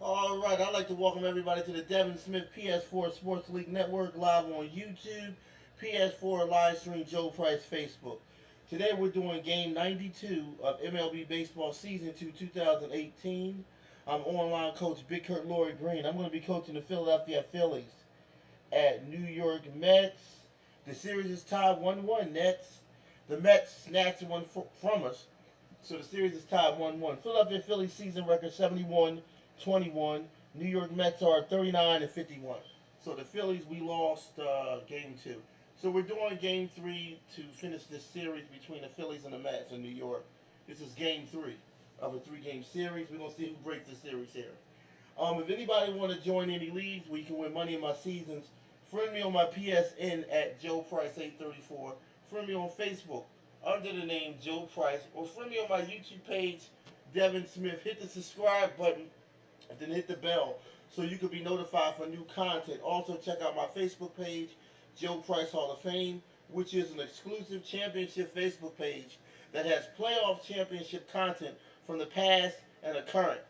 All right, I'd like to welcome everybody to the Devin Smith PS4 Sports League Network live on YouTube, PS4 live stream Joe Price Facebook. Today we're doing game 92 of MLB Baseball Season 2 2018. I'm online coach Big Kurt Laurie Green. I'm going to be coaching the Philadelphia Phillies at New York Mets. The series is tied 1-1 Nets. The Mets snatched one from us, so the series is tied 1-1. Philadelphia Phillies season record 71-21. New York Mets are 39-51. So the Phillies, we lost game 2. So we're doing game 3 to finish this series between the Phillies and the Mets in New York. This is game 3 of a 3-game series. We're going to see who breaks the series here. If anybody want to join any leagues where you can win money in my seasons, friend me on my PSN at Joe Price 834. Friend me on Facebook under the name Joe Price, or friend me on my YouTube page, Devin Smith. Hit the subscribe button and then hit the bell so you can be notified for new content. Also check out my Facebook page, Joe Price Hall of Fame, which is an exclusive championship Facebook page that has playoff championship content from the past and the current.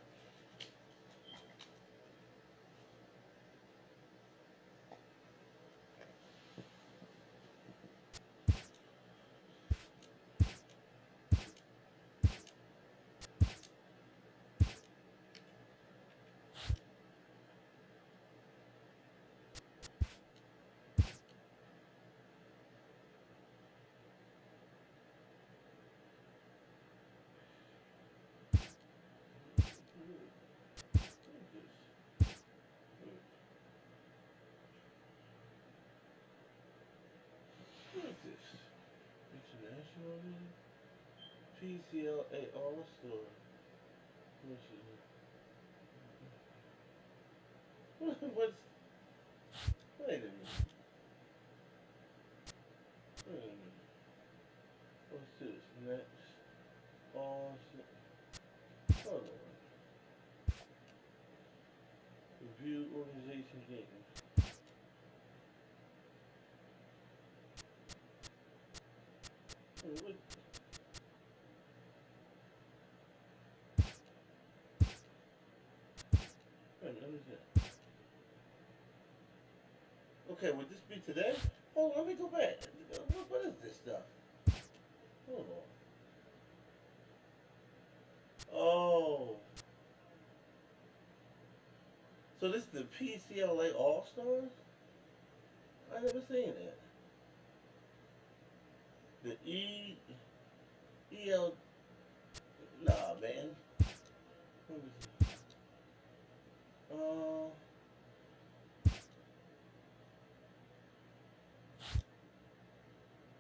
What is this? International PCLA All-Star. What's... Wait a minute. Wait a minute. What's this? Next. All... Hold on. Review organization games. What? Wait, let me see. Okay, would this be today? Hold on, let me go back. What is this stuff? Hold on. Oh. So this is the PCLA All-Stars? I never seen that. The EL... Nah, man. Let me see.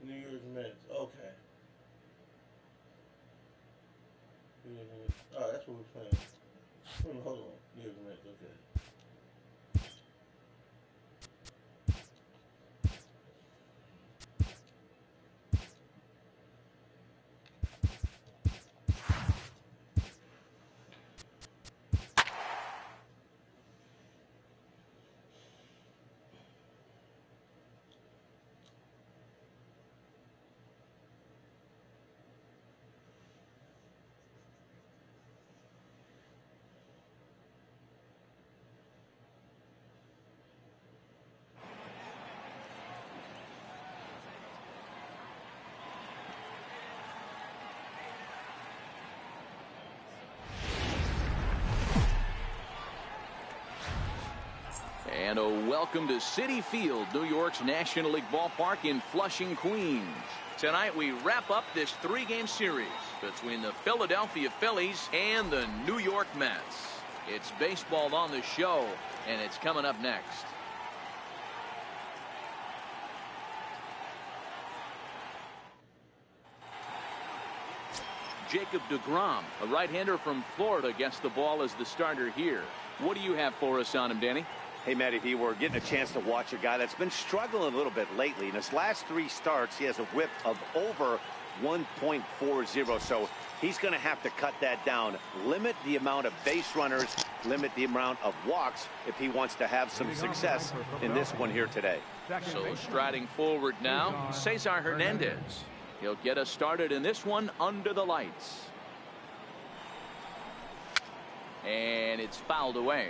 New York Mets. Okay. Oh, that's what we're playing. Hold on. New York Mets. Okay. And a welcome to Citi Field, New York's National League ballpark in Flushing, Queens. Tonight we wrap up this 3-game series between the Philadelphia Phillies and the New York Mets. It's baseball on the show, and it's coming up next. Jacob deGrom, a right-hander from Florida, gets the ball as the starter here. What do you have for us on him, Danny? Hey, Matty V, we're getting a chance to watch a guy that's been struggling a little bit lately. In his last 3 starts, he has a whip of over 1.40, so he's going to have to cut that down. Limit the amount of base runners, limit the amount of walks if he wants to have some success in this one here today. So striding forward now, Cesar Hernandez. He'll get us started in this one under the lights. And it's fouled away.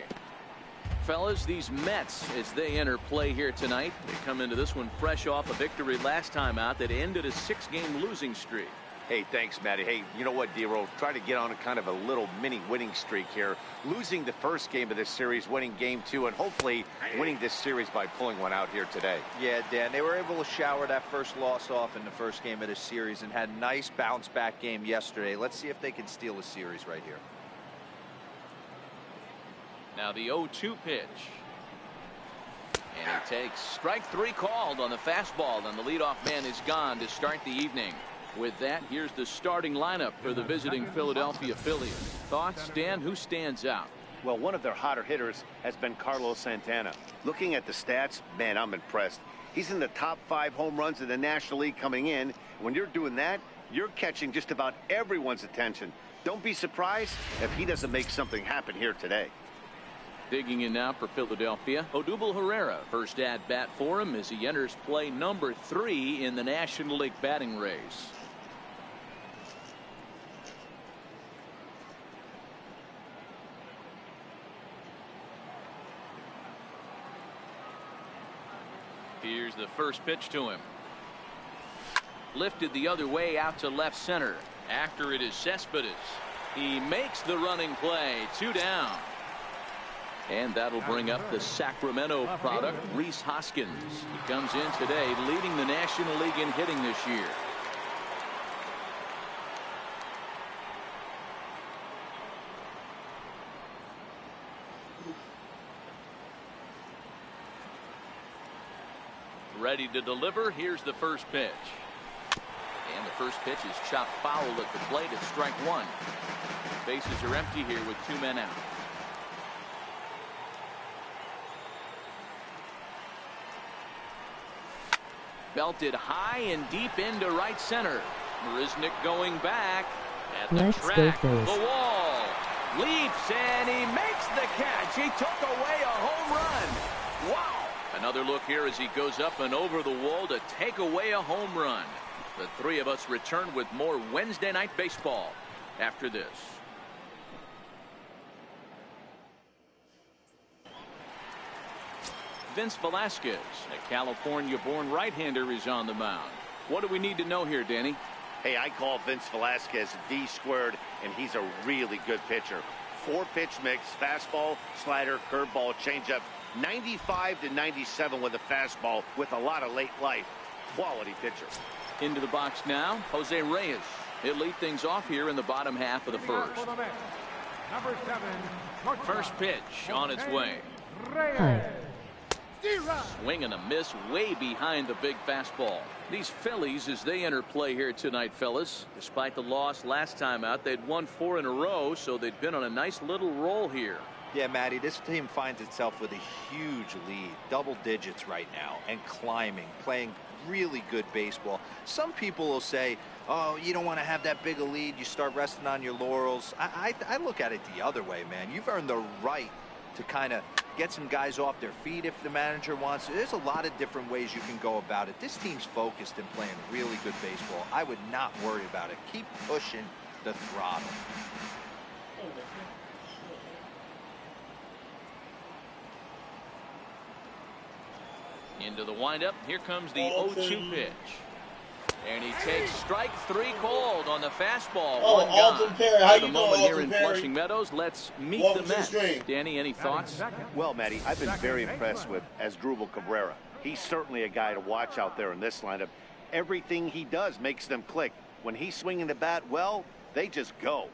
Fellas, these Mets, as they enter play here tonight, they come into this one fresh off a victory last time out that ended a 6-game losing streak. Hey, thanks, Matty. Hey, you know what, D-Roll? Try to get on a kind of a little mini winning streak here. Losing the first game of this series, winning game 2, and hopefully winning this series by pulling one out here today. Yeah, Dan, they were able to shower that first loss off in the first game of this series and had a nice bounce-back game yesterday. Let's see if they can steal a series right here. Now the 0-2 pitch. And he takes strike 3 called on the fastball, and the leadoff man is gone to start the evening. With that, here's the starting lineup for the visiting Philadelphia Phillies. Thoughts, Dan? Who stands out? Well, one of their hotter hitters has been Carlos Santana. Looking at the stats, man, I'm impressed. He's in the top 5 home runs in the National League coming in. When you're doing that, you're catching just about everyone's attention. Don't be surprised if he doesn't make something happen here today. Digging in now for Philadelphia, Odubel Herrera, first at bat for him as he enters play number 3 in the National League batting race. Here's the first pitch to him. Lifted the other way out to left center. After it is Cespedes. He makes the running play. 2 down. And that'll bring up the Sacramento product, Rhys Hoskins. He comes in today leading the National League in hitting this year. Ready to deliver. Here's the first pitch. And the first pitch is chopped foul at the plate at strike 1. Bases are empty here with 2 men out. Belted high and deep into right center. Marisnick going back at the track. The wall. Leaps and he makes the catch. He took away a home run. Wow. Another look here as he goes up and over the wall to take away a home run. The 3 of us return with more Wednesday Night Baseball after this. Vince Velasquez, a California-born right-hander, is on the mound. What do we need to know here, Danny? Hey, I call Vince Velasquez V squared, and he's a really good pitcher. 4-pitch mix, fastball, slider, curveball, changeup. 95 to 97 with a fastball with a lot of late life. Quality pitcher. Into the box now, Jose Reyes. He'll lead things off here in the bottom half of the first. First pitch on its way. Swing and a miss way behind the big fastball. These Phillies, as they enter play here tonight, fellas, despite the loss last time out, they'd won 4 in a row, so they'd been on a nice little roll here. Yeah, Matty, this team finds itself with a huge lead, double digits right now, and climbing, playing really good baseball. Some people will say, oh, you don't want to have that big a lead, you start resting on your laurels. I look at it the other way, man. You've earned the right to kind of get some guys off their feet if the manager wants. There's a lot of different ways you can go about it. This team's focused and playing really good baseball. I would not worry about it. Keep pushing the throttle. Into the windup. Here comes the 0-2 pitch. And he takes strike 3 called on the fastball. Oh, Alton Perry. How you doing, here Alton in Perry? Flushing Meadows. Let's meet Welcome the to the Mets. stream. Danny, any thoughts? Well, Matty, I've been very impressed with Asdrubal Cabrera. He's certainly a guy to watch out there in this lineup. Everything he does makes them click. When he's swinging the bat well, they just go.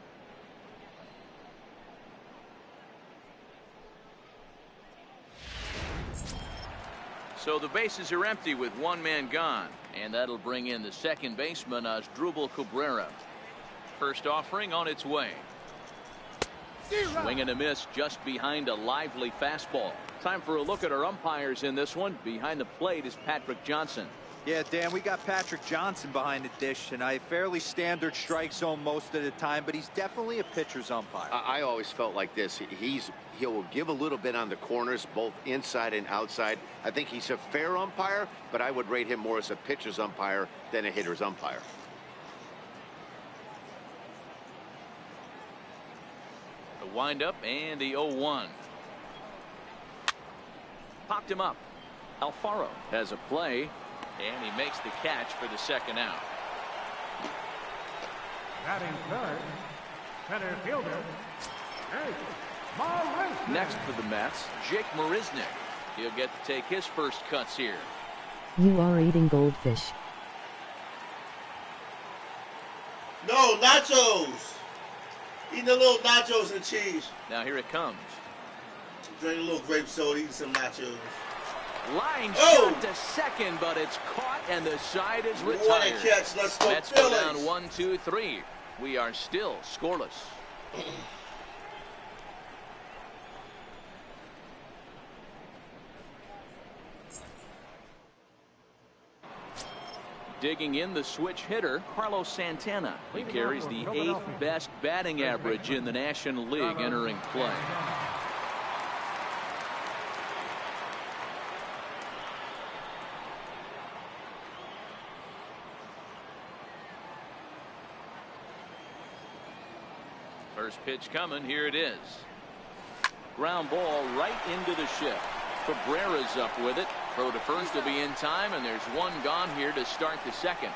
So the bases are empty with 1 man gone. And that'll bring in the second baseman, Asdrubal Cabrera. First offering on its way. Swing and a miss just behind a lively fastball. Time for a look at our umpires in this one. Behind the plate is Patrick Johnson. Yeah, Dan, we got Patrick Johnson behind the dish tonight. Fairly standard strike zone most of the time, but he's definitely a pitcher's umpire. I always felt like this. He'll give a little bit on the corners, both inside and outside. I think he's a fair umpire, but I would rate him more as a pitcher's umpire than a hitter's umpire. The windup and the 0-1. Popped him up. Alfaro has a play, and he makes the catch for the second out. Batting third, center fielder, Jake Marisnick. Next for the Mets, Jake Marisnick. He'll get to take his first cuts here. You are eating goldfish. No, nachos. Eating the little nachos and cheese. Now here it comes. Drinking a little grape soda, eating some nachos. Line shot to second, but it's caught and the side is retired. What a catch. Let's go Mets Phillies. go down 1, 2, 3. We are still scoreless. Digging in the switch hitter, Carlos Santana. He carries the 8th best batting average in the National League entering play. First pitch coming. Here it is. Ground ball right into the shift. Cabrera's up with it. Throw to first will be in time, and there's one gone here to start the second.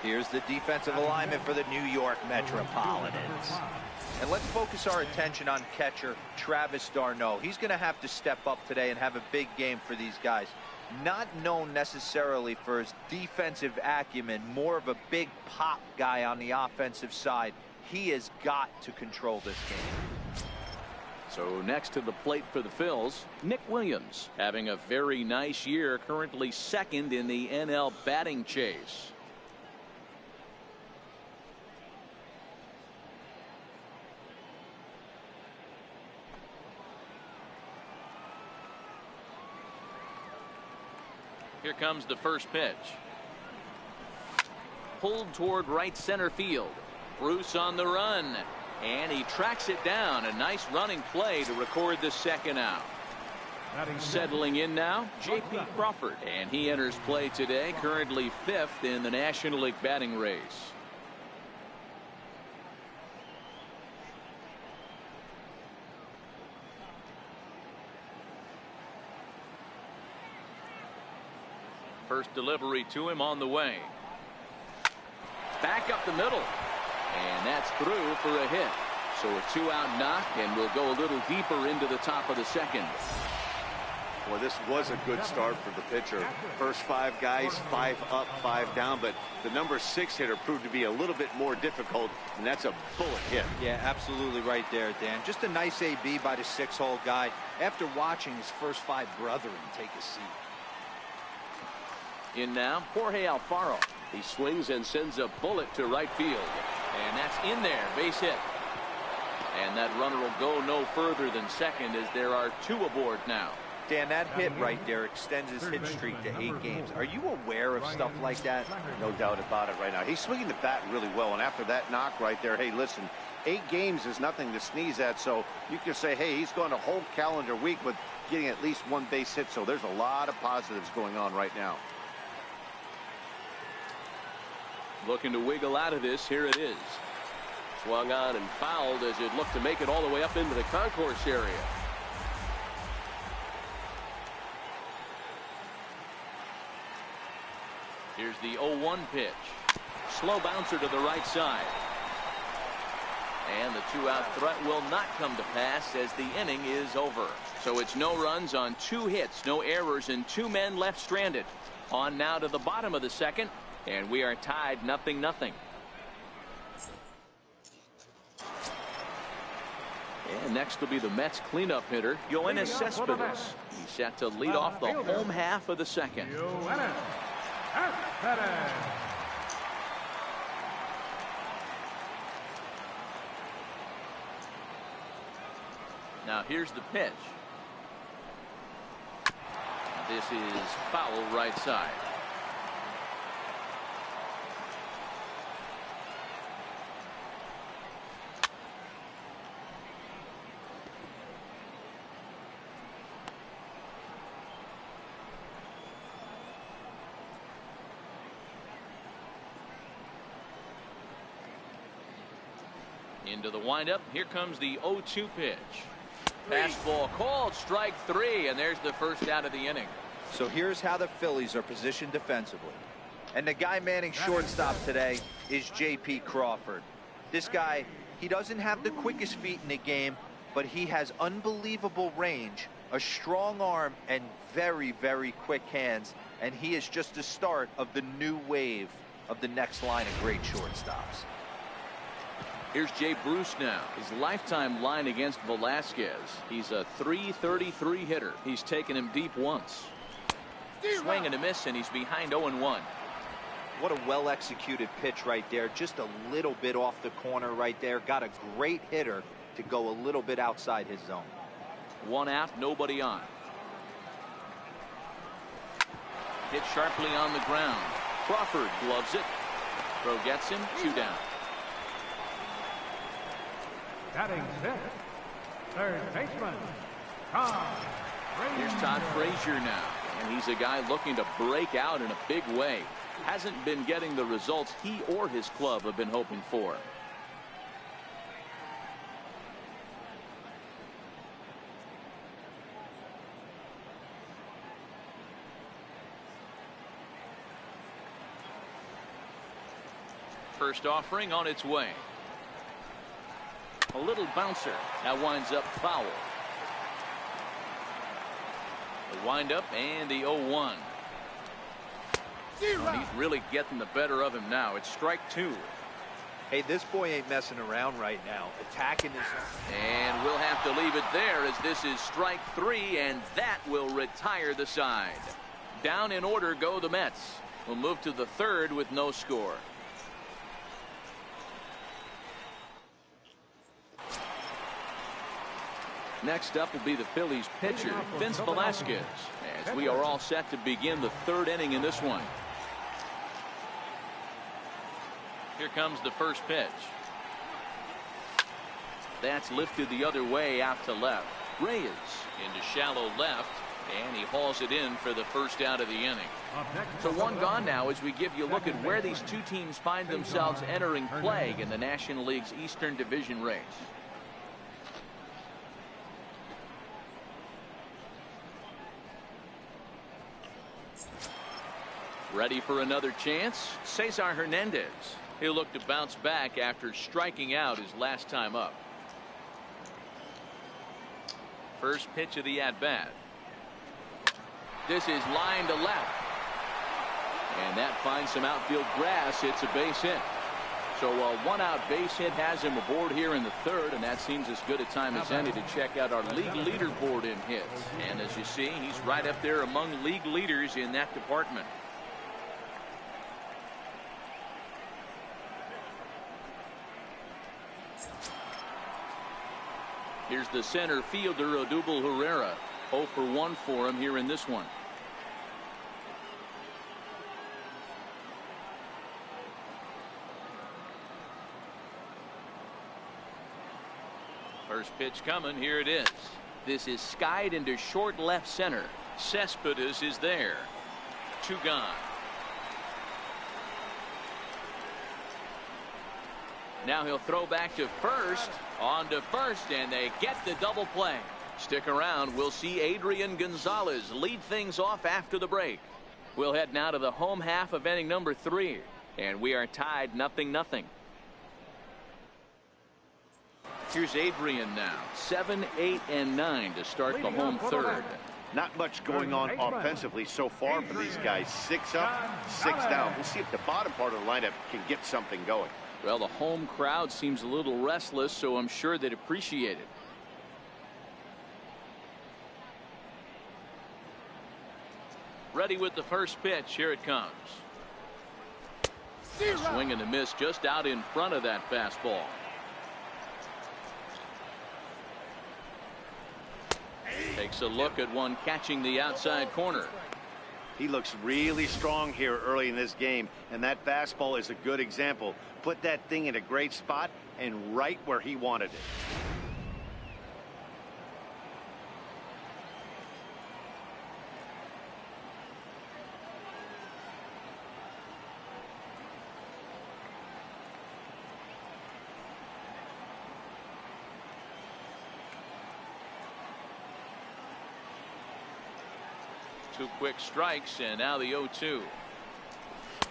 Here's the defensive alignment for the New York Metropolitans. And let's focus our attention on catcher Travis d'Arnaud. He's going to have to step up today and have a big game for these guys. Not known necessarily for his defensive acumen, more of a big pop guy on the offensive side. He has got to control this game. So next to the plate for the Phils, Nick Williams having a very nice year, currently second in the NL batting chase. Here comes the first pitch. Pulled toward right center field. Bruce on the run, and he tracks it down. A nice running play to record the second out. Settling in now, J.P. Crawford, and he enters play today, currently 5th in the National League batting race. First delivery to him on the way. Back up the middle. And that's through for a hit. So a 2-out knock, and we'll go a little deeper into the top of the second. Well, this was a good start for the pitcher. First 5 guys, 5 up, 5 down, but the number 6 hitter proved to be a little bit more difficult, and that's a bullet hit. Yeah, absolutely right there, Dan. Just a nice AB by the 6-hole guy after watching his first 5 brethren take a seat. In now, Jorge Alfaro. He swings and sends a bullet to right field. And that's in there, base hit. And that runner will go no further than second as there are 2 aboard now. Dan, that hit right there extends his hit streak to 8 games. Are you aware of stuff like that? No doubt about it right now. He's swinging the bat really well, and after that knock right there, hey, listen, 8 games is nothing to sneeze at, so you can say, hey, he's gone a whole calendar week with getting at least 1 base hit, so there's a lot of positives going on right now. Looking to wiggle out of this. Here it is. Swung on and fouled as it looked to make it all the way up into the concourse area. Here's the 0-1 pitch. Slow bouncer to the right side. And the 2-out threat will not come to pass as the inning is over. So it's no runs on 2 hits, no errors, and 2 men left stranded. On now to the bottom of the second. And we are tied 0-0. And next will be the Mets cleanup hitter, Yoenis Cespedes. He's set to lead off the home half of the second. Now here's the pitch. This is foul right side. Into the windup. Here comes the 0-2 pitch. Fastball called, strike 3, and there's the first out of the inning. So here's how the Phillies are positioned defensively. And the guy manning shortstop today is J.P. Crawford. This guy, he doesn't have the quickest feet in the game, but he has unbelievable range, a strong arm, and very, very quick hands. And he is just the start of the new wave of the next line of great shortstops. Here's Jay Bruce now. His lifetime line against Velasquez. He's a .333 hitter. He's taken him deep once. Swing and a miss, and he's behind 0-1. What a well-executed pitch right there. Just a little bit off the corner right there. Got a great hitter to go a little bit outside his zone. 1 out, nobody on. Hit sharply on the ground. Crawford gloves it. Throw gets him. 2 down. Batting sixth, third baseman, Todd Frazier. Here's Todd Frazier now, and he's a guy looking to break out in a big way. Hasn't been getting the results he or his club have been hoping for. First offering on its way. A little bouncer. That winds up foul. The windup and the 0-1. Oh, he's really getting the better of him now. It's strike 2. Hey, this boy ain't messing around right now. Attacking his... And we'll have to leave it there as this is strike 3, and that will retire the side. Down in order go the Mets. We'll move to the third with no score. Next up will be the Phillies pitcher, Vince Velasquez, as we are all set to begin the third inning in this one. Here comes the first pitch. That's lifted the other way out to left. Reyes into shallow left, and he hauls it in for the first out of the inning. So 1 gone now as we give you a look at where these two teams find themselves entering play in the National League's Eastern Division race. Ready for another chance? Cesar Hernandez. He'll look to bounce back after striking out his last time up. First pitch of the at-bat. This is line to left. And that finds some outfield grass. It's a base hit. So a 1-out base hit has him aboard here in the third, and that seems as good a time as any to check out our league leaderboard in hits. And as you see, he's right up there among league leaders in that department. Here's the center fielder, Odubel Herrera. 0 for 1 for him here in this one. First pitch coming. Here it is. This is skied into short left center. Cespedes is there. 2 gone. Now he'll throw back to first. On to first, and they get the double play. Stick around. We'll see Adrian Gonzalez lead things off after the break. We'll head now to the home half of inning number 3, and we are tied 0-0. Here's Adrian now. 7, 8, and 9 to start the home third. Not much going on offensively so far for these guys. 6 up, 6 down. We'll see if the bottom part of the lineup can get something going. Well, the home crowd seems a little restless, so I'm sure they'd appreciate it. Ready with the first pitch. Here it comes. A swing and a miss just out in front of that fastball. Takes a look at one catching the outside corner. He looks really strong here early in this game, and that fastball is a good example. Put that thing in a great spot and right where he wanted it. 2 quick strikes, and now the 0-2.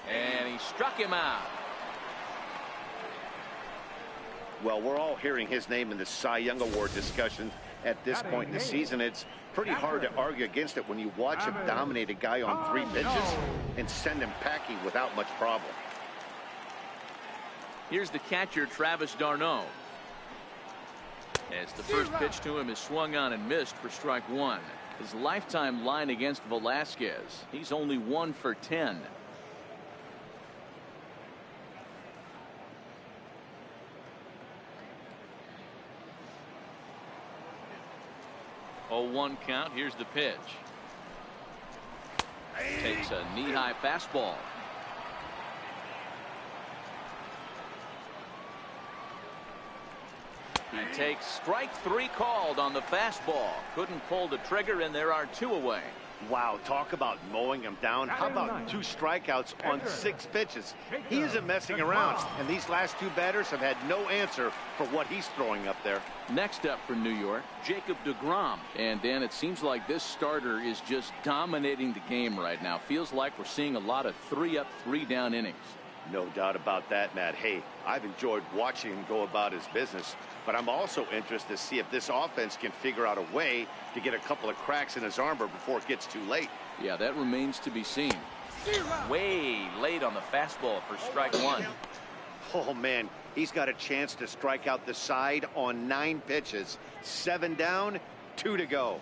And he struck him out. Well, we're all hearing his name in the Cy Young Award discussion at this point in the season. It's pretty hard to argue against it when you watch him dominate a guy on 3 pitches and send him packing without much problem. Here's the catcher, Travis d'Arnaud. As the first pitch to him is swung on and missed for strike 1. His lifetime line against Velasquez, he's only 1 for 10. Oh, 1 count. Here's the pitch. Takes a knee-high fastball. He takes strike 3 called on the fastball. Couldn't pull the trigger, and there are 2 away. Wow, talk about mowing him down. How about 2 strikeouts on 6 pitches? He isn't messing around, and these last 2 batters have had no answer for what he's throwing up there. Next up for New York, Jacob deGrom. And Dan, it seems like this starter is just dominating the game right now. Feels like we're seeing a lot of 3-up, 3-down innings. No doubt about that, Matt. Hey, I've enjoyed watching him go about his business, but I'm also interested to see if this offense can figure out a way to get a couple of cracks in his armor before it gets too late. Yeah, that remains to be seen. Way late on the fastball for strike 1. Oh, man, he's got a chance to strike out the side on 9 pitches. 7 down, 2 to go.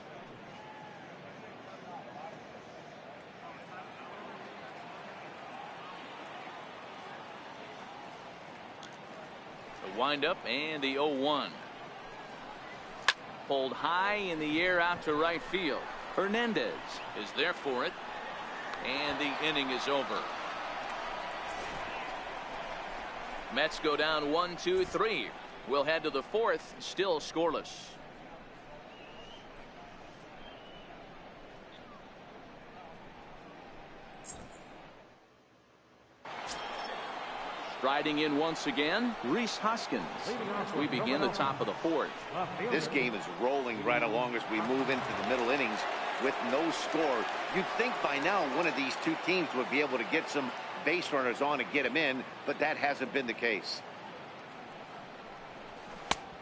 Wind up and the 0-1. Pulled high in the air out to right field. Hernandez is there for it, and the inning is over. Mets go down 1-2-3. We'll head to the 4th, still scoreless. Riding in once again, Rhys Hoskins. We begin the top of the 4th. This game is rolling right along as we move into the middle innings with no score. You'd think by now one of these 2 teams would be able to get some base runners on and get them in, but that hasn't been the case.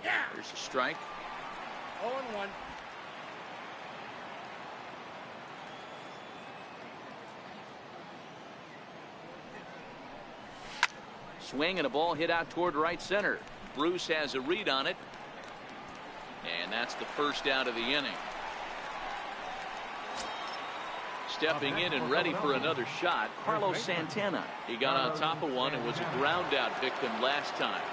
There's a strike. 0-1. Swing and a ball hit out toward right center. Bruce has a read on it, and that's the first out of the inning. Stepping in and ready for another shot, Carlos Santana. He got on top of one and was a ground out victim last time.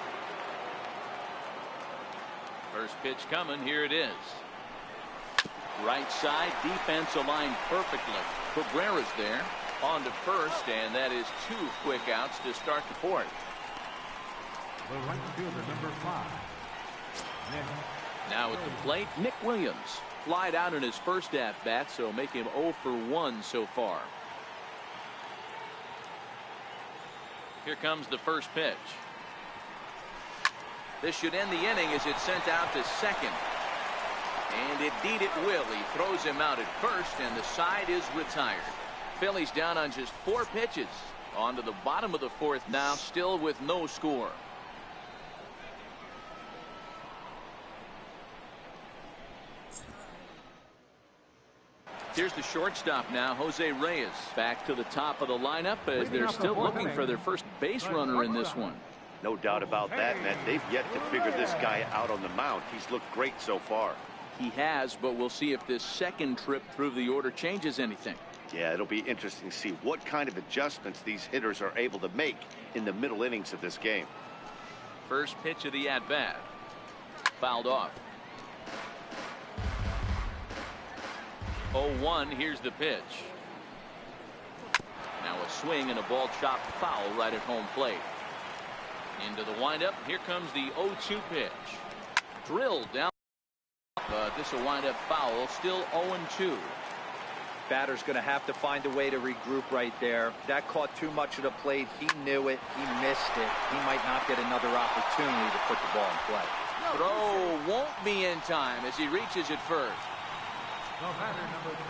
First pitch coming. Here it is. Right side, defense aligned perfectly. Cabrera's there. On to first, and that is 2 quick outs to start the 4th. The right fielder, number 5. Now at the plate, Nick Williams. Flied out in his first at-bat, so make him 0 for 1 so far. Here comes the first pitch. This should end the inning as it's sent out to second. And indeed it will. He throws him out at first, and the side is retired. Phillies down on just 4 pitches. On to the bottom of the 4th now, still with no score. Here's the shortstop now, Jose Reyes. Back to the top of the lineup as they're still looking for their first base runner in this one. No doubt about that, Matt. They've yet to figure this guy out on the mound. He's looked great so far. He has, but we'll see if this second trip through the order changes anything. Yeah, it'll be interesting to see what kind of adjustments these hitters are able to make in the middle innings of this game. First pitch of the at-bat. Fouled off. 0-1. Here's the pitch. Now a swing and a ball chopped foul right at home plate. Into the windup. Here comes the 0-2 pitch. Drilled down. But this will wind up foul. Still 0-2. Batter's going to have to find a way to regroup right there. That caught too much of the plate. He knew it. He missed it. He might not get another opportunity to put the ball in play. Throw won't be in time as he reaches it first.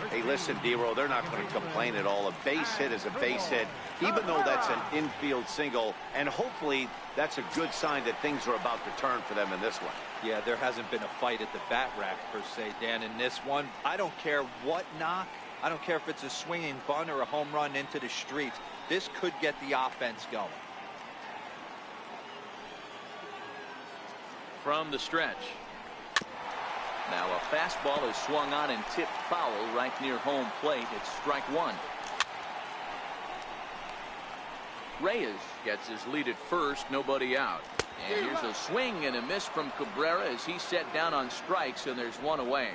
Hey, listen, D-Roll, they're not going to complain at all. A base hit is a base hit, even though that's an infield single. And hopefully that's a good sign that things are about to turn for them in this one. Yeah, there hasn't been a fight at the bat rack, per se, Dan, in this one. I don't care what knock. I don't care if it's a swinging bunt or a home run into the streets. This could get the offense going. From the stretch. Now a fastball is swung on and tipped foul right near home plate. It's strike one. Reyes gets his lead at first, nobody out. And here's a swing and a miss from Cabrera as he's set down on strikes, and there's one away.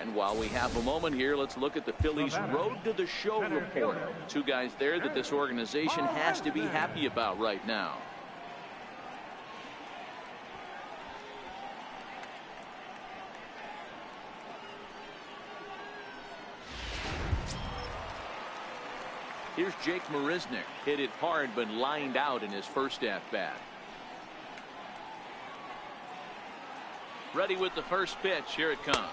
And while we have a moment here, let's look at the Phillies' road to the show report. Two guys there that this organization has to be happy about right now. Here's Jake Marisnick. Hit it hard but lined out in his first at-bat. Ready with the first pitch. Here it comes.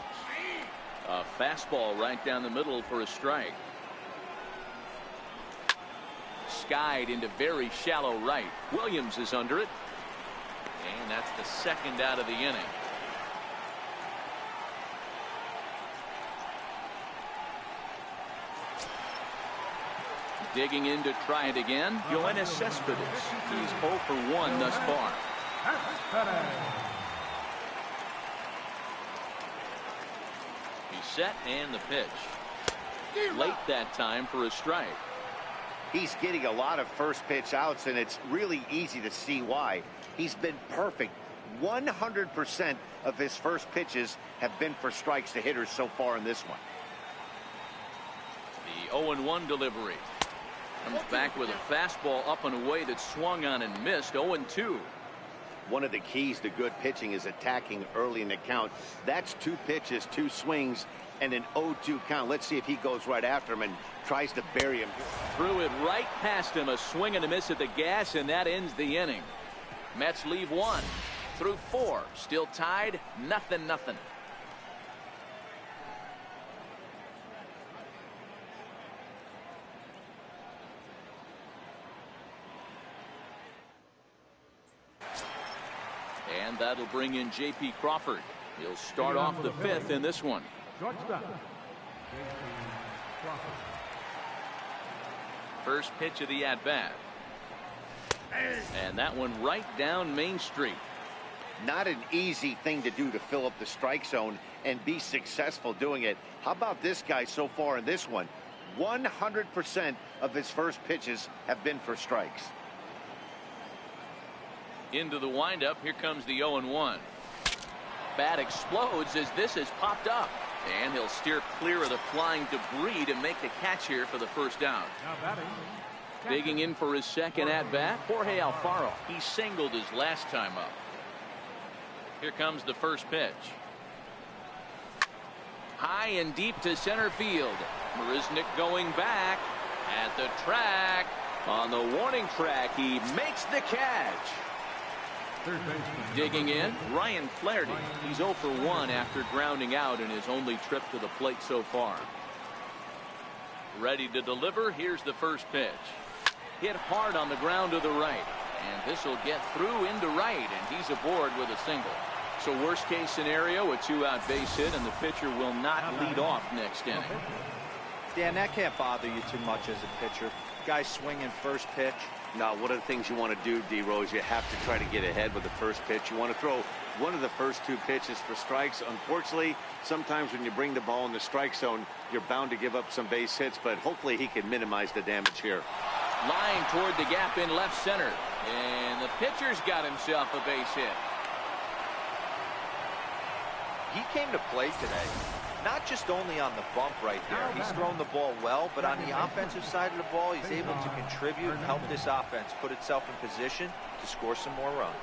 A fastball right down the middle for a strike. Skied into very shallow right. Williams is under it. And that's the second out of the inning. Digging in to try it again, Yoenis Cespedes. He's 0 for 1 thus far. He's set and the pitch. Late that time for a strike. He's getting a lot of first pitch outs, and it's really easy to see why. He's been perfect. 100% of his first pitches have been for strikes to hitters so far in this one. The 0-1 delivery. Comes back with a fastball up and away that swung on and missed. 0-2. One of the keys to good pitching is attacking early in the count. That's 2 pitches, 2 swings, and an 0-2 count. Let's see if he goes right after him and tries to bury him. Threw it right past him. A swing and a miss at the gas, and that ends the inning. Mets leave 1 through 4. Still tied, 0-0. And that'll bring in J.P. Crawford. He'll start off the 5th in this one. First pitch of the at-bat. And that one right down Main Street. Not an easy thing to do to fill up the strike zone and be successful doing it. How about this guy so far in this one? 100% of his first pitches have been for strikes. Into the windup. Here comes the 0-1. Bat explodes as this has popped up. And he'll steer clear of the flying debris to make the catch here for the first out. Digging in for his second at-bat, Jorge Alfaro. He singled his last time up. Here comes the first pitch. High and deep to center field. Marisnick going back at the track. On the warning track, he makes the catch. Digging in, Ryan Flaherty. He's 0 for 1 after grounding out in his only trip to the plate so far. Ready to deliver. Here's the first pitch. Hit hard on the ground to the right. And this will get through into right, and he's aboard with a single. So worst case scenario, a 2-out base hit, and the pitcher will not lead off next inning. Dan, that can't bother you too much as a pitcher. Guy swinging first pitch. Now, one of the things you want to do, D-Rose, you have to try to get ahead with the first pitch. You want to throw one of the first 2 pitches for strikes. Unfortunately, sometimes when you bring the ball in the strike zone, you're bound to give up some base hits, but hopefully he can minimize the damage here. Line toward the gap in left center. And the pitcher's got himself a base hit. He came to play today, not just only on the bump right there. He's thrown the ball well, but on the offensive side of the ball, he's able to contribute and help this offense put itself in position to score some more runs.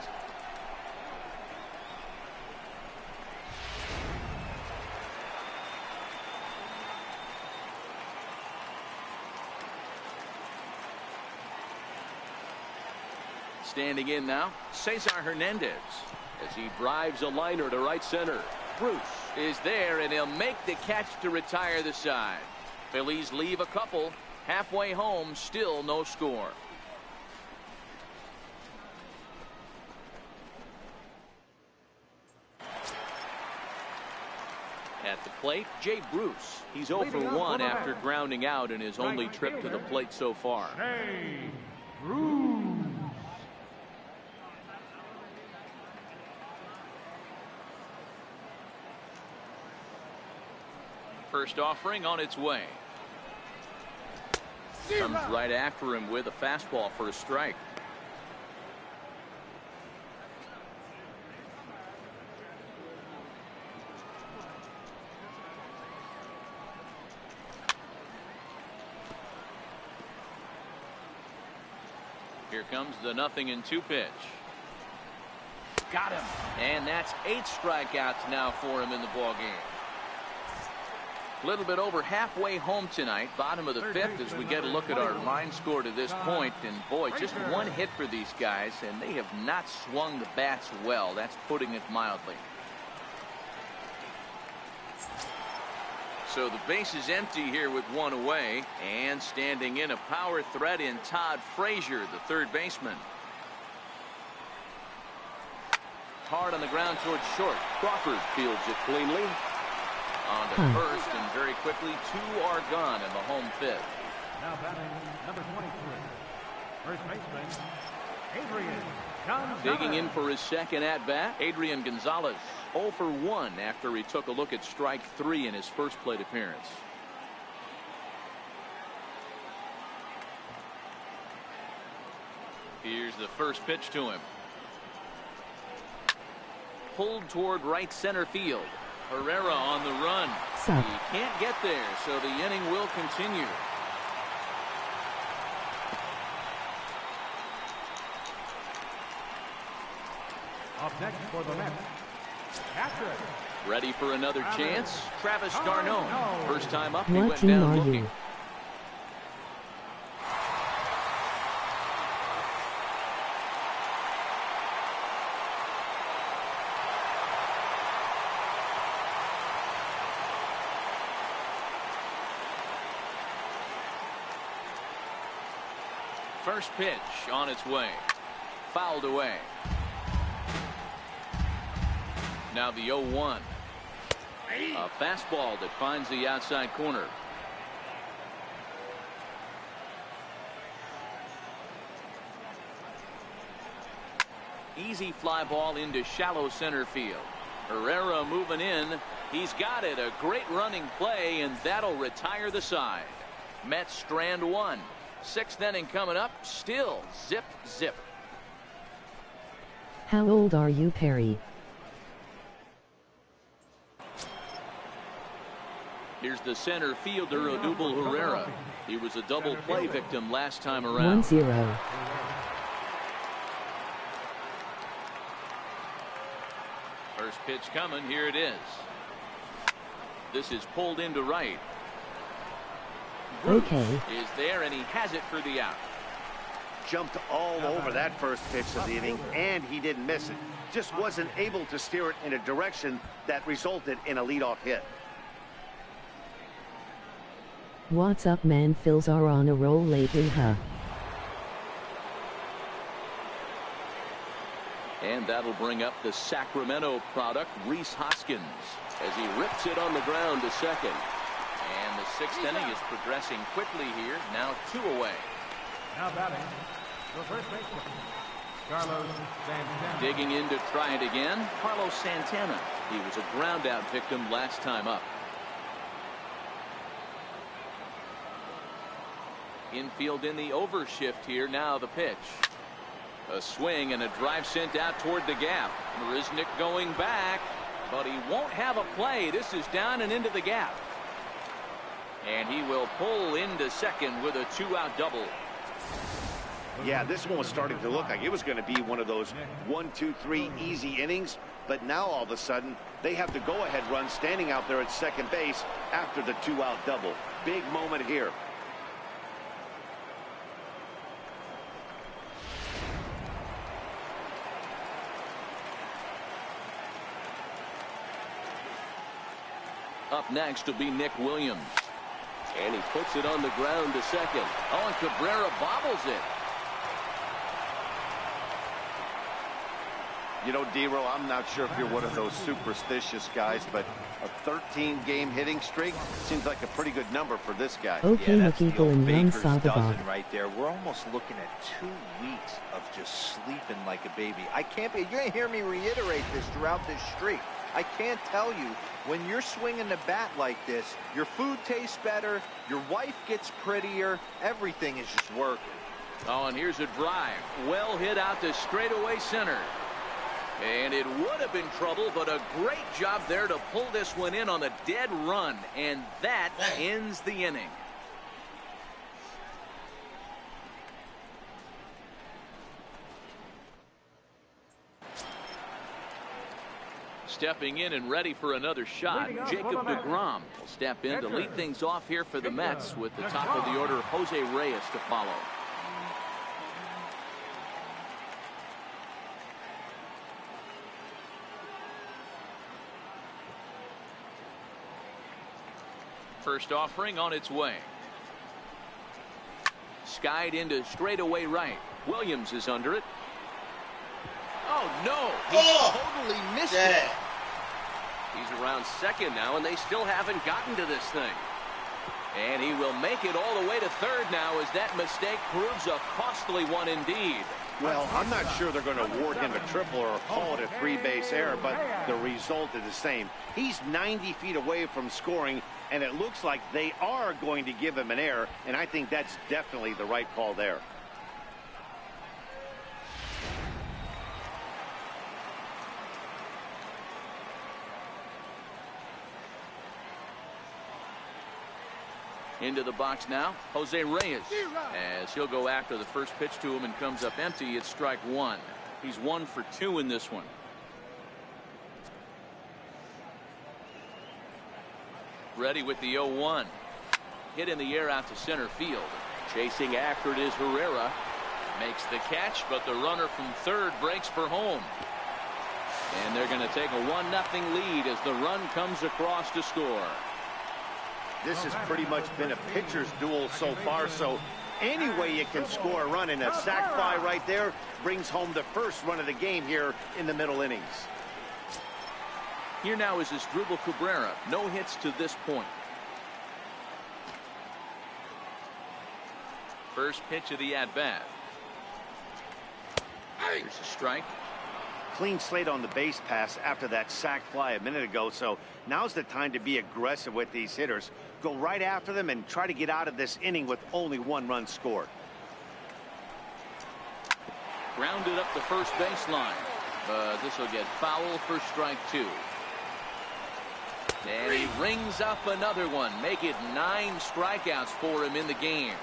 Standing in now, Cesar Hernandez as he drives a liner to right center. Bruce is there, and he'll make the catch to retire the side. Phillies leave a couple. Halfway home, still no score. At the plate, Jay Bruce. He's 0 for 1 after grounding out in his only trip to the plate so far. Jay Bruce. First offering on its way. Comes right after him with a fastball for a strike. Here comes the 0-2 pitch. Got him. And that's 8 strikeouts now for him in the ballgame. A little bit over halfway home tonight, bottom of the 5th, as we get a look at our line score to this point. And boy, just 1 hit for these guys, and they have not swung the bats well. That's putting it mildly. So the base is empty here with 1 away, and standing in a power threat in Todd Frazier, the third baseman. Hard on the ground towards short. Crawford fields it cleanly. On to first, and very quickly 2 are gone in the home 5th. Now batting number 23. First baseman, Adrian Gonzalez. Digging in for his second at-bat, Adrian Gonzalez. 0 for 1 after he took a look at strike 3 in his first plate appearance. Here's the first pitch to him. Pulled toward right center field. Herrera on the run. Sup. He can't get there, so the inning will continue. Up next for the Mets, Patrick. Ready for another chance? Travis d'Arnaud. First time up, he What went team down are looking. you? First pitch on its way. Fouled away. Now the 0-1. A fastball that finds the outside corner. Easy fly ball into shallow center field. Herrera moving in. He's got it. A great running play, and that'll retire the side. Mets strand 1. 6th inning coming up. Still zip, zip. How old are you, Perry? Here's the center fielder, Odubel Herrera. He was a double play victim last time around. 1-0. First pitch coming. Here it is. This is pulled into right. Okay. Is there, and he has it for the out. Jumped all over that first pitch of the inning, and he didn't miss it. Just wasn't able to steer it in a direction that resulted in a leadoff hit. What's up, man? Phils are on a roll lately, huh? And that'll bring up the Sacramento product, Rhys Hoskins, as he rips it on the ground to second. And the 6th inning is progressing quickly here. Now 2 away. Now batting the first baseman, Carlos Santana. Digging in to try it again, Carlos Santana. He was a ground out victim last time up. Infield in the overshift here. Now the pitch. A swing and a drive sent out toward the gap. Marisnick going back, but he won't have a play. This is down and into the gap. And he will pull into second with a 2-out double. Yeah, this one was starting to look like it was going to be one of those 1-2-3 easy innings. But now all of a sudden they have the go-ahead run standing out there at second base after the 2-out double. Big moment here. Up next will be Nick Williams. And he puts it on the ground to second. Oh, and Cabrera bobbles it. You know, D-Row, I'm not sure if you're one of those superstitious guys, but a 13-game hitting streak seems like a pretty good number for this guy. Okay, yeah, that's the Makiko old and Run Baker's Salvador. dozen right there. We're almost looking at 2 weeks of just sleeping like a baby. I can't be. You're gonna hear me reiterate this throughout this streak. I can't tell you, when you're swinging the bat like this, your food tastes better, your wife gets prettier, everything is just working. Oh, and here's a drive. Well hit out to straightaway center. And it would have been trouble, but a great job there to pull this one in on a dead run. And that ends the inning. Stepping in and ready for another shot, Jacob deGrom will step in to lead things off here for the Mets with the top of the order, Jose Reyes, to follow. First offering on its way. Skied into straightaway right. Williams is under it. Oh, no. He totally missed it. He's around second now, and they still haven't gotten to this thing. And he will make it all the way to third now as that mistake proves a costly one indeed. Well, I'm not sure they're going to award him a triple or call it a 3-base error, but the result is the same. He's 90 feet away from scoring, and it looks like they are going to give him an error, and I think that's definitely the right call there. Into the box now, Jose Reyes, as he'll go after the first pitch to him and comes up empty. It's strike one. He's 1 for 2 in this one. Ready with the 0-1. Hit in the air out to center field. Chasing after it is Herrera. Makes the catch, but the runner from third breaks for home. And they're going to take a 1-0 lead as the run comes across to score. This has pretty much been a pitcher's duel so far, so any way you can score a run, and a sac fly right there brings home the first run of the game here in the middle innings. Here now is Asdrubal Cabrera. No hits to this point. First pitch of the at-bat. Here's a strike. Clean slate on the base pass after that sac fly a minute ago, so now's the time to be aggressive with these hitters. Go right after them and try to get out of this inning with only 1 run scored. Grounded up the first baseline. This will get foul for strike 2. And he rings up another one. Make it 9 strikeouts for him in the game.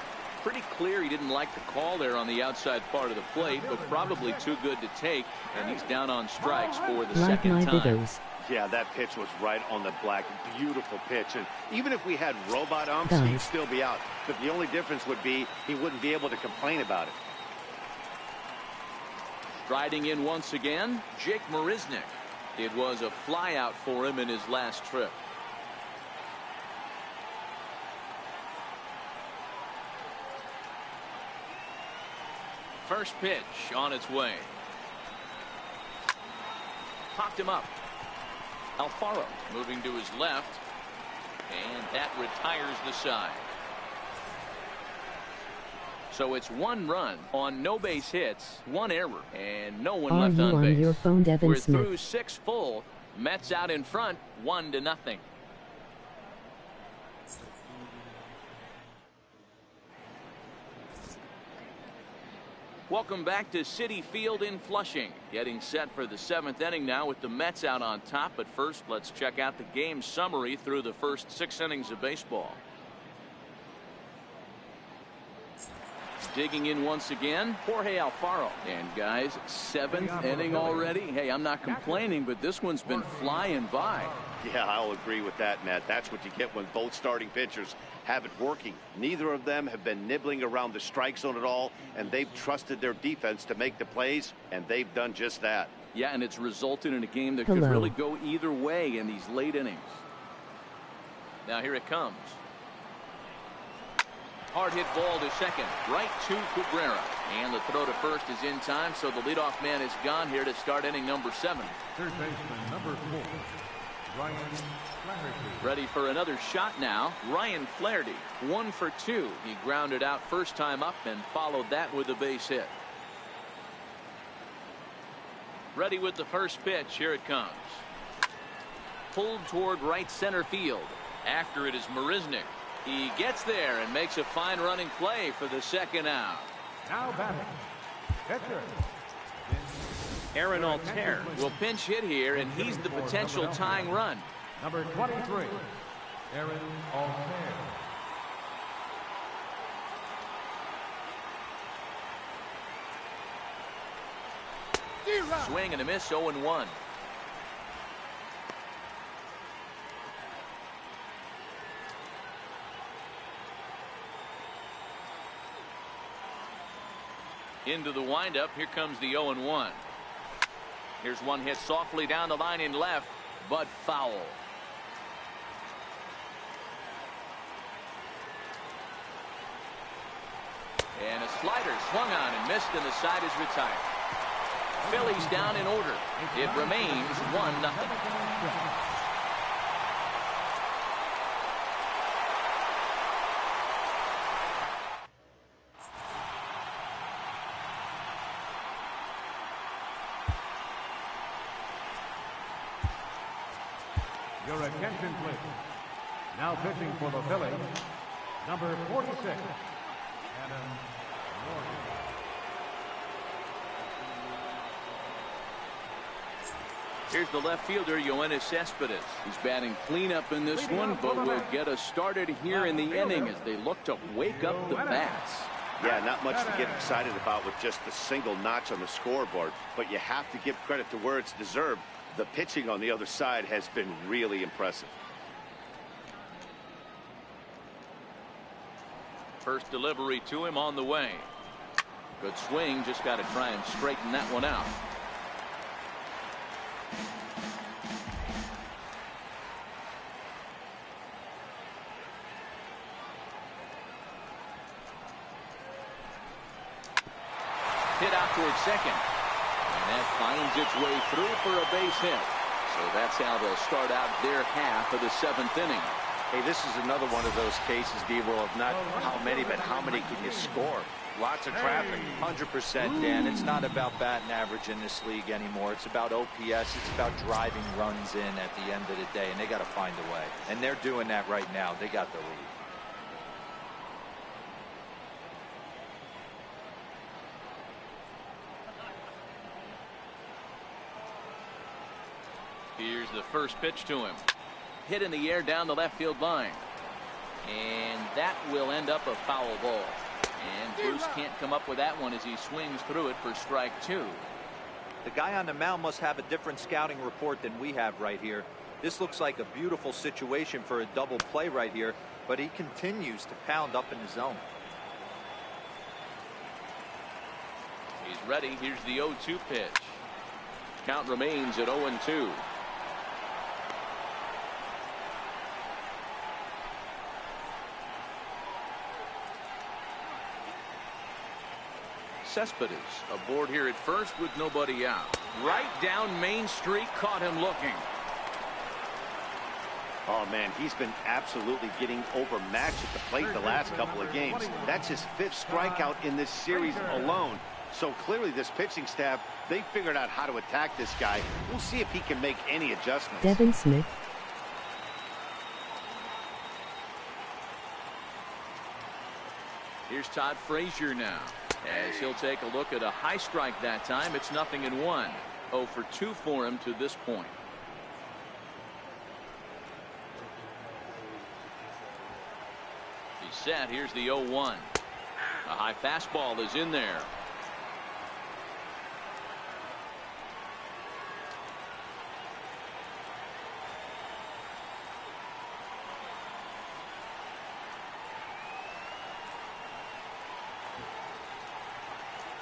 Pretty clear he didn't like the call there on the outside part of the plate, but probably too good to take, and he's down on strikes for the second time. Videos. Yeah, that pitch was right on the black. Beautiful pitch. And even if we had robot umps, he'd still be out. But the only difference would be he wouldn't be able to complain about it. Striding in once again, Jake Marisnick. It was a flyout for him in his last trip. First pitch on its way. Popped him up. Alfaro moving to his left, and that retires the side. So it's 1 run on no base hits, 1 error, and no one left on base. Your phone, Devin We're Smith? through 6 full. Mets out in front, 1-0. Welcome back to Citi Field in Flushing. Getting set for the 7th inning now with the Mets out on top. But first, let's check out the game summary through the first 6 innings of baseball. Digging in once again, Jorge Alfaro. And guys, 7th inning already. Hey, I'm not complaining, but this one's been flying by. Yeah, I'll agree with that, Matt. That's what you get when both starting pitchers have it working. Neither of them have been nibbling around the strike zone at all, and they've trusted their defense to make the plays, and they've done just that. Yeah, and it's resulted in a game that could really go either way in these late innings. Now here it comes. Hard hit ball to second, right to Cabrera, and the throw to first is in time, so the leadoff man is gone here to start inning number 7. Third baseman number 4, Ryan Flaherty. Ready for another shot now. Ryan Flaherty, 1 for 2. He grounded out first time up and followed that with a base hit. Ready with the first pitch. Here it comes. Pulled toward right center field. After it is Marisnick. He gets there and makes a fine running play for the second out. Now batting, pitcher. Aaron Altair will pinch hit here, and he's the potential tying run. Number 23, Aaron Altair. Swing and a miss, 0-1. Into the windup. Here comes the 0-1. Here's one hit softly down the line in left, but foul. And a slider swung on and missed, and the side is retired. Phillies down in order. It remains 1-0. Your attention, please. Now pitching for the Phillies, number 46, Adam Morgan. Here's the left fielder, Yoenis Cespedes. He's batting cleanup in this one, but will get us started here in the inning as they look to wake up the bats. Yeah, not much to get excited about with just a single notch on the scoreboard, but you have to give credit to where it's deserved. The pitching on the other side has been really impressive. First delivery to him on the way. Good swing, just got to try and straighten that one out. Hit out towards second. And that finds its way through for a base hit. So that's how they'll start out their half of the 7th inning. Hey, this is another one of those cases, Devo, of not how many, but how many can you score? Lots of traffic. 100%, Dan. It's not about batting average in this league anymore. It's about OPS. It's about driving runs in at the end of the day, and they got to find a way. And they're doing that right now. They got the lead. Here's the first pitch to him. Hit in the air down the left field line. And that will end up a foul ball. And Bruce can't come up with that one as he swings through it for strike 2. The guy on the mound must have a different scouting report than we have right here. This looks like a beautiful situation for a double play right here, but he continues to pound up in the zone. He's ready. Here's the 0-2 pitch. Count remains at 0-2. Cespedes aboard here at first with nobody out. Right down Main Street, caught him looking. Oh, man, he's been absolutely getting overmatched at the plate the last couple of games. That's his 5th strikeout in this series alone. So clearly this pitching staff, they figured out how to attack this guy. We'll see if he can make any adjustments. Devin Smith. Here's Todd Frazier now, as he'll take a look at a high strike that time. It's 0-1. 0 for 2 for him to this point. He's set. Here's the 0-1. A high fastball is in there.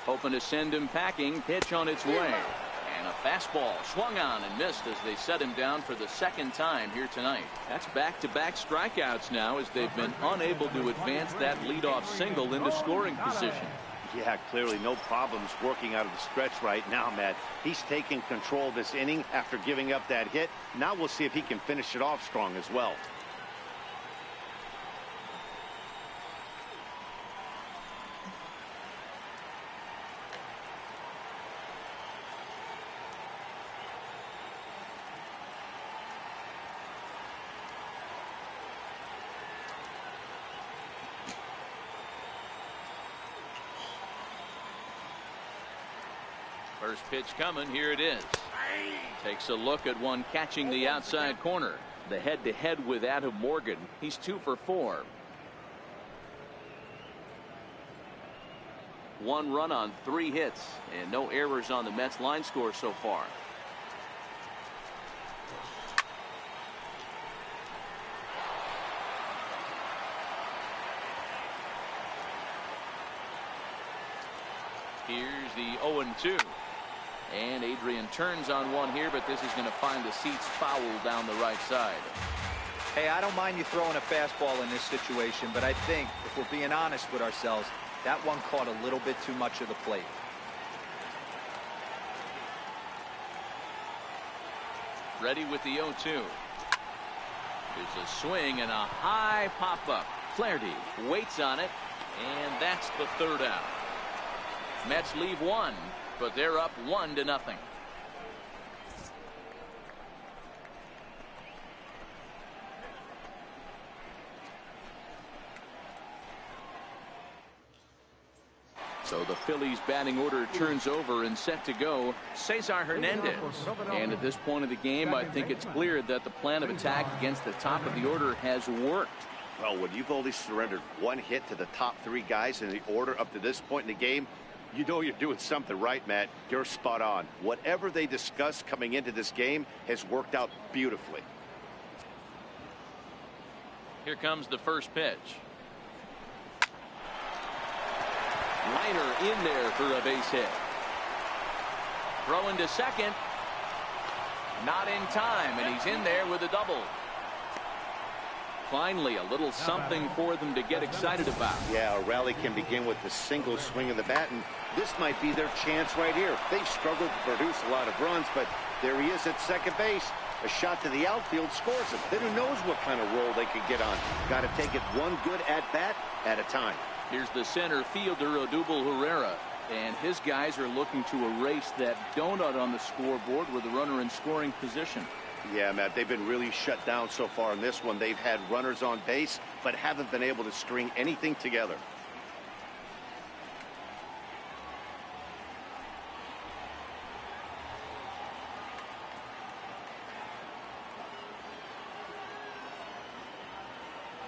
Hoping to send him packing. Pitch on its way. And And a fastball swung on and missed as they set him down for the second time here tonight. That's back-to-back strikeouts now as they've been unable to advance that leadoff single into scoring position. Yeah, clearly no problems working out of the stretch right now, Matt. He's taking control of this inning after giving up that hit. Now we'll see if he can finish it off strong as well. First pitch coming. Here it is. Takes a look at one catching the outside corner. The head-to-head with Adam Morgan. He's 2 for 4. 1 run on 3 hits and no errors on the Mets line score so far. Here's the 0-2. And Adrian turns on one here, but this is going to find the seats foul down the right side. Hey, I don't mind you throwing a fastball in this situation, but I think if we're being honest with ourselves, that one caught a little bit too much of the plate. Ready with the 0-2. There's a swing and a high pop-up. Flaherty waits on it, and that's the 3rd out. Mets leave 1, but they're up 1-0. So the Phillies batting order turns over and set to go. Cesar Hernandez. And at this point of the game, I think it's clear that the plan of attack against the top of the order has worked. Well, when you've only surrendered 1 hit to the top 3 guys in the order up to this point in the game, you know you're doing something right, Matt. You're spot on. Whatever they discussed coming into this game has worked out beautifully. Here comes the first pitch. Liner in there for a base hit. Throwing to second. Not in time, and he's in there with a double. Finally, a little something for them to get excited about. Yeah, a rally can begin with the single swing of the bat, and this might be their chance right here. They've struggled to produce a lot of runs, but there he is at second base. A shot to the outfield scores him. Then who knows what kind of roll they could get on. Got to take it one good at-bat at a time. Here's the center fielder, Odubel Herrera, and his guys are looking to erase that donut on the scoreboard with a runner in scoring position. Yeah, Matt, they've been really shut down so far in this one. They've had runners on base, but haven't been able to string anything together.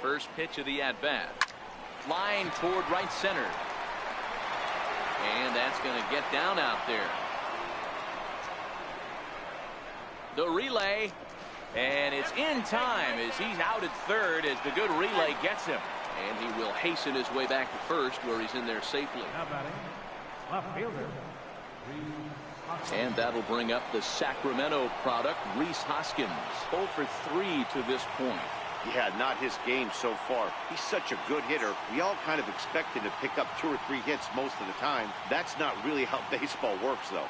First pitch of the at-bat. Line toward right center. And that's going to get down out there. The relay, and it's in time as he's out at third as the good relay gets him. And he will hasten his way back to first where he's in there safely. Left fielder. And that'll bring up the Sacramento product, Rhys Hoskins. 0 for 3 to this point. Yeah, not his game so far. He's such a good hitter. We all kind of expect him to pick up 2 or 3 hits most of the time. That's not really how baseball works, though.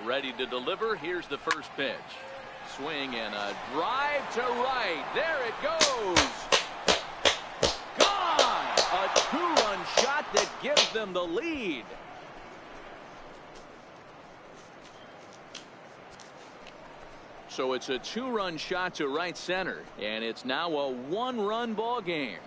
Ready to deliver. Here's the first pitch. Swing and a drive to right. There it goes. Gone. A 2-run shot that gives them the lead. So it's a 2-run shot to right center, and it's now a 1-run ball game.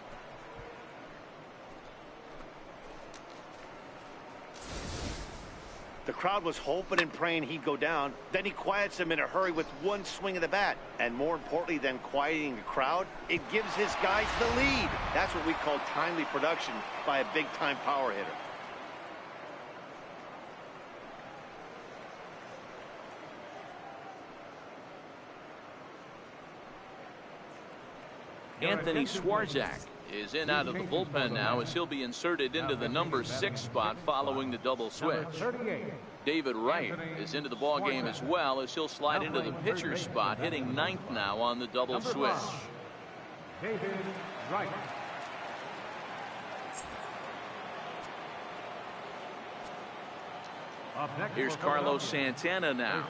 The crowd was hoping and praying he'd go down. Then he quiets him in a hurry with one swing of the bat. And more importantly than quieting the crowd, it gives his guys the lead. That's what we call timely production by a big-time power hitter. Anthony Swarzak is in out of the bullpen now as he'll be inserted into the number 6 spot following the double switch. David Wright is into the ball game as well as he'll slide into the pitcher spot, hitting 9th now on the double switch. David Wright. Here's Carlos Santana now.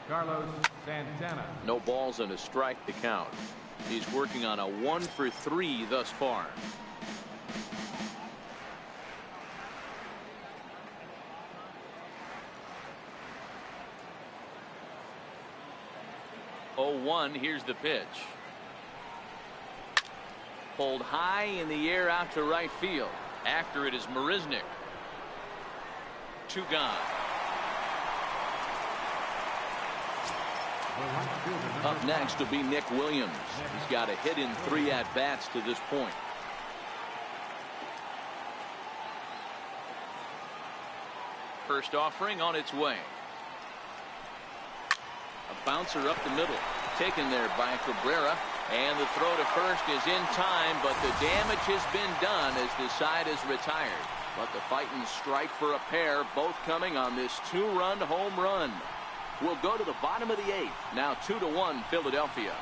Carlos Santana. No balls and a strike to count. He's working on a 1 for 3 thus far. Oh, 1. Here's the pitch. Pulled high in the air out to right field. After it is Marisnick. 2 gone. Up next will be Nick Williams. He's got a hit in 3 at-bats to this point. First offering on its way. A bouncer up the middle. Taken there by Cabrera. And the throw to first is in time, but the damage has been done as the side is retired. But the fighting strike for a pair, both coming on this 2-run home run. We'll go to the bottom of the 8th. Now 2-1 Philadelphia.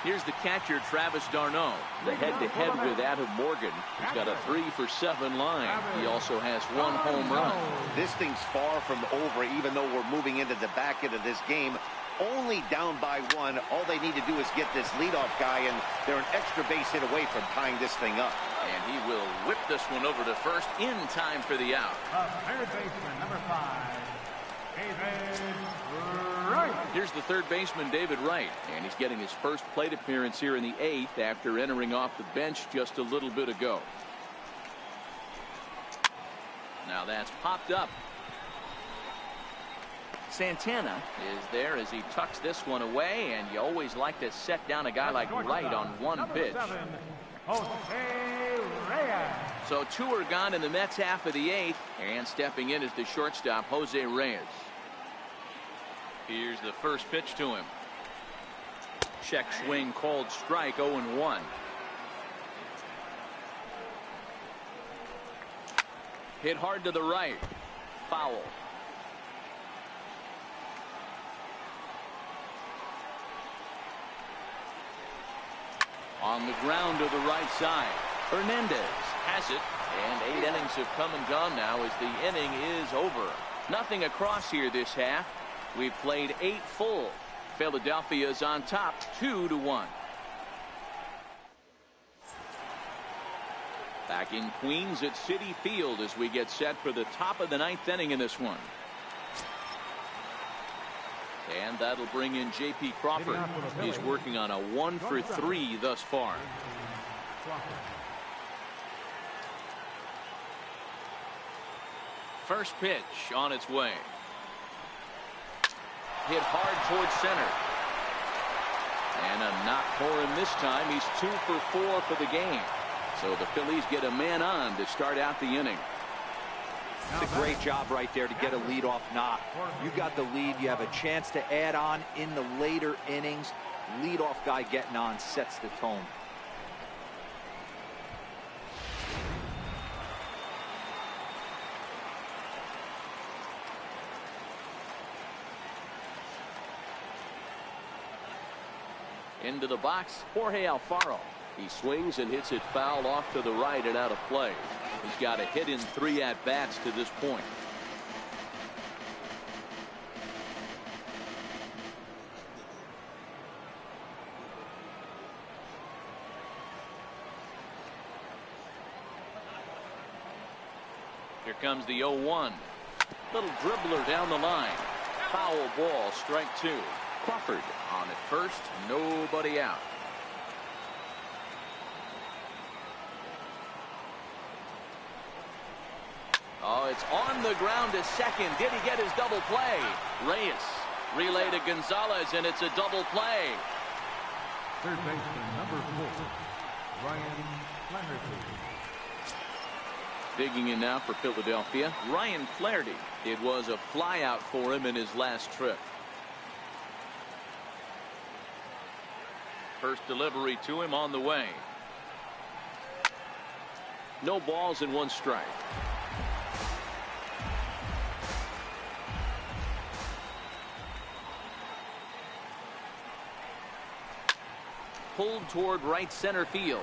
Here's the catcher, Travis d'Arnaud. The head-to-head with Adam Morgan. He's got a 3 for 7 line. He also has 1 home run. This thing's far from over, even though we're moving into the back end of this game. Only down by 1. All they need to do is get this leadoff guy, and they're an extra base hit away from tying this thing up. And he will whip this one over to first in time for the out. Third baseman, number 5, David Wright. Here's the third baseman, David Wright, and he's getting his first plate appearance here in the 8th after entering off the bench just a little bit ago. Now that's popped up. Santana is there as he tucks this one away, and you always like to set down a guy like Wright on 1 pitch. So 2 are gone in the Mets half of the 8th, and stepping in is the shortstop, Jose Reyes. Here's the first pitch to him. Check swing called strike, 0-1. Hit hard to the right. Foul. On the ground to the right side. Hernandez has it, and 8 innings have come and gone now as the inning is over. Nothing across here this half. We've played 8 full. Philadelphia is on top 2-1. Back in Queens at Citi Field as we get set for the top of the 9th inning in this one. And that'll bring in J.P. Crawford. He's working on a 1 for 3 thus far. First pitch on its way. Hit hard towards center. And a knock for him this time. He's 2 for 4 for the game. So the Phillies get a man on to start out the inning. It's a great job right there to get a leadoff knock. You got the lead. You have a chance to add on in the later innings. Leadoff guy getting on sets the tone. Into the box, Jorge Alfaro. He swings and hits it foul off to the right and out of play. He's got a hit in 3 at-bats to this point. Here comes the 0-1. Little dribbler down the line. Foul ball, strike 2. Crawford on at first, nobody out. Oh, it's on the ground to second. Did he get his double play? Reyes relay to Gonzalez, and it's a double play. Third baseman, number 4, Ryan Flaherty. Digging in now for Philadelphia, Ryan Flaherty. It was a flyout for him in his last trip. First delivery to him on the way. No balls and 1 strike. Pulled toward right center field.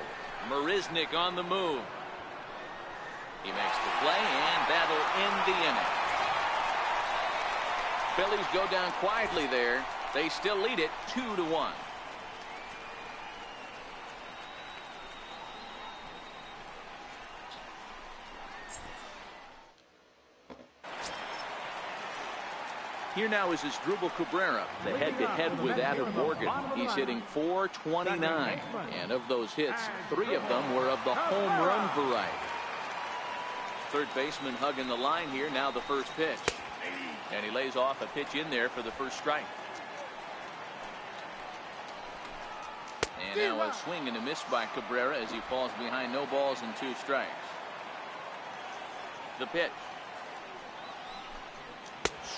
Marisnick on the move. He makes the play, and that'll end the inning. Phillies go down quietly there. They still lead it 2-1. Here now is Asdrubal Cabrera, the head-to-head with Adam Morgan. He's hitting .429, and of those hits, 3 of them were of the home run variety. Third baseman hugging the line here. Now the first pitch, and he lays off a pitch in there for the first strike. And now a swing and a miss by Cabrera as he falls behind. No balls and 2 strikes. The pitch.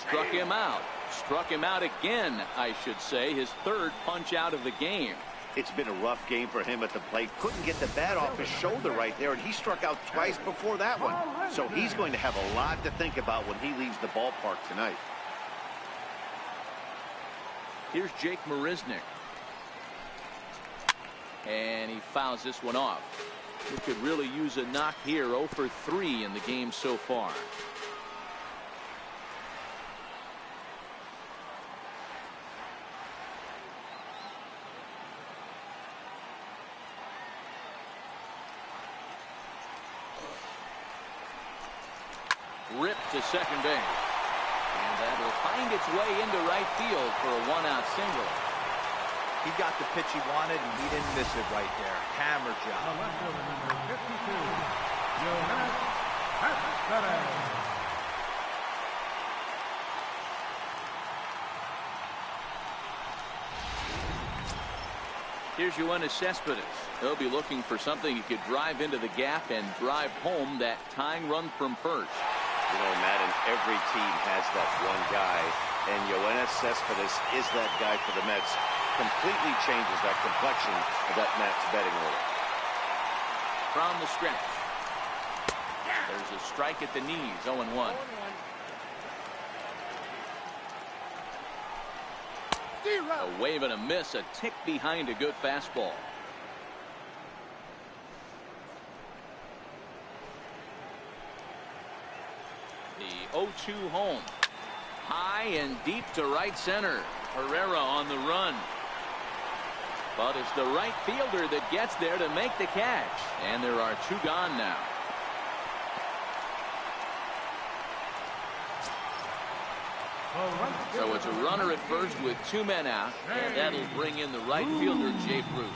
Struck him out. Struck him out again, I should say. His 3rd punch out of the game. It's been a rough game for him at the plate. Couldn't get the bat off his shoulder right there, and he struck out twice before that one. So he's going to have a lot to think about when he leaves the ballpark tonight. Here's Jake Marisnick. And he fouls this one off. He could really use a knock here. 0 for 3 in the game so far. Ripped to second base. And that will find its way into right field for a 1-out single. He got the pitch he wanted, and he didn't miss it right there. Hammer job. The left fielder, number 52, Johannes Cespedes. Here's Johannes Cespedes. He'll be looking for something he could drive into the gap and drive home that tying run from first. You know, Madden, every team has that one guy, and Yoenis Cespedes is that guy for the Mets. Completely changes that complexion of that Mets betting order. From the stretch. There's a strike at the knees, 0-1. A wave and a miss, a tick behind a good fastball. The 0-2 home. High and deep to right center. Herrera on the run. But it's the right fielder that gets there to make the catch. And there are 2 gone now. So it's a runner at first with 2 men out, and that'll bring in the right fielder, Jay Bruce.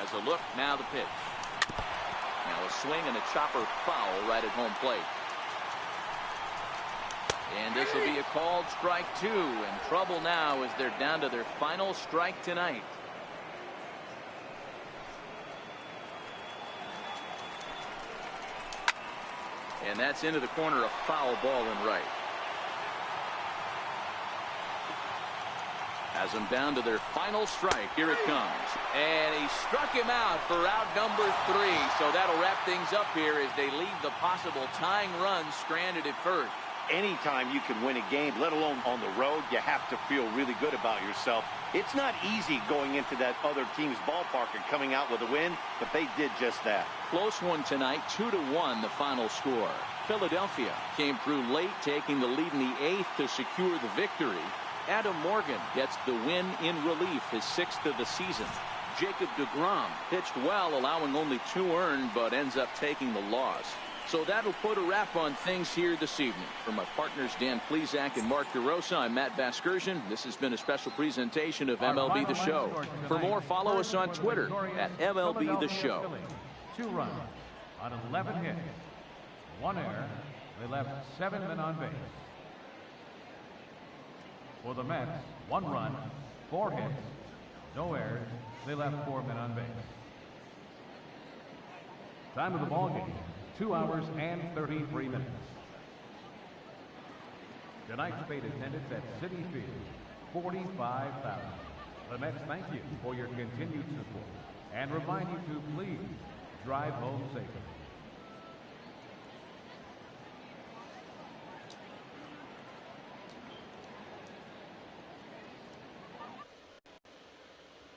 As a look, now the pitch. Now a swing and a chopper foul right at home plate. And this will be a called strike 2, and trouble now as they're down to their final strike tonight. And that's into the corner, a foul ball in right. Has them down to their final strike. Here it comes. And he struck him out for out number 3. So that'll wrap things up here as they leave the possible tying run stranded at first. Anytime you can win a game, let alone on the road, you have to feel really good about yourself. It's not easy going into that other team's ballpark and coming out with a win, but they did just that. Close one tonight, 2-1 the final score. Philadelphia came through late, taking the lead in the 8th to secure the victory. Adam Morgan gets the win in relief, his 6th of the season. Jacob deGrom pitched well, allowing only 2 earned, but ends up taking the loss. So that'll put a wrap on things here this evening. For my partners Dan Plesac and Mark DeRosa, I'm Matt Vasgersian. This has been a special presentation of MLB The Show. For more, follow us on Twitter at MLB The Show. 2 runs on 11 hits, 1 error. They left 7 men on base. For the Mets, 1 run, 4 hits, no errors. They left 4 men on base. Time of the ball game, 2 hours and 33 minutes. Tonight's paid attendance at Citi Field, 45,000. The Mets thank you for your continued support and remind you to please drive home safely.